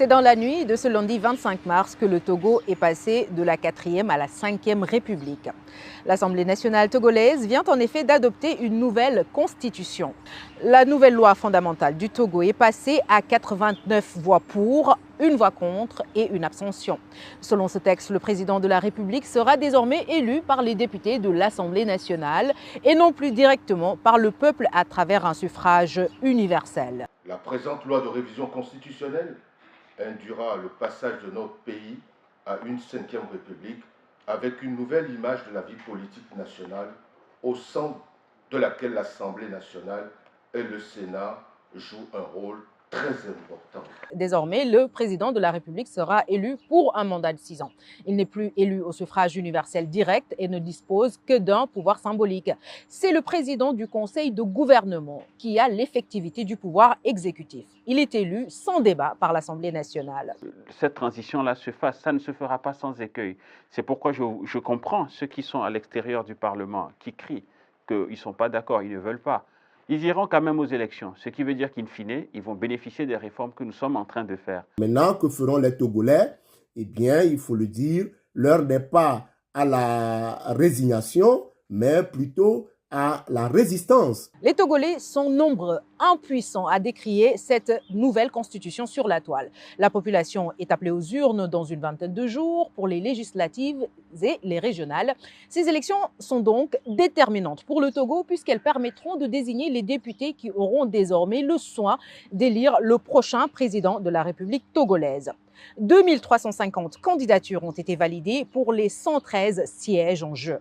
C'est dans la nuit de ce lundi 25 mars que le Togo est passé de la 4e à la 5e République. L'Assemblée nationale togolaise vient en effet d'adopter une nouvelle constitution. La nouvelle loi fondamentale du Togo est passée à 89 voix pour, une voix contre et une abstention. Selon ce texte, le président de la République sera désormais élu par les députés de l'Assemblée nationale et non plus directement par le peuple à travers un suffrage universel. La présente loi de révision constitutionnelle induira le passage de notre pays à une 5e République avec une nouvelle image de la vie politique nationale au sein de laquelle l'Assemblée nationale et le Sénat jouent un rôle très important. Désormais, le président de la République sera élu pour un mandat de 6 ans. Il n'est plus élu au suffrage universel direct et ne dispose que d'un pouvoir symbolique. C'est le président du Conseil de gouvernement qui a l'effectivité du pouvoir exécutif. Il est élu sans débat par l'Assemblée nationale. Cette transition-là se fasse, ça ne se fera pas sans écueil. C'est pourquoi je comprends ceux qui sont à l'extérieur du Parlement, qui crient qu'ils ne sont pas d'accord, ils ne veulent pas. Ils iront quand même aux élections, ce qui veut dire qu'in fine, ils vont bénéficier des réformes que nous sommes en train de faire. Maintenant, que feront les Togolais? Eh bien, il faut le dire, l'heure n'est pas à la résignation, mais plutôt à la résistance. Les Togolais sont nombreux, impuissants à décrier cette nouvelle constitution sur la toile. La population est appelée aux urnes dans une vingtaine de jours pour les législatives et les régionales. Ces élections sont donc déterminantes pour le Togo puisqu'elles permettront de désigner les députés qui auront désormais le soin d'élire le prochain président de la République togolaise. 2350 candidatures ont été validées pour les 113 sièges en jeu.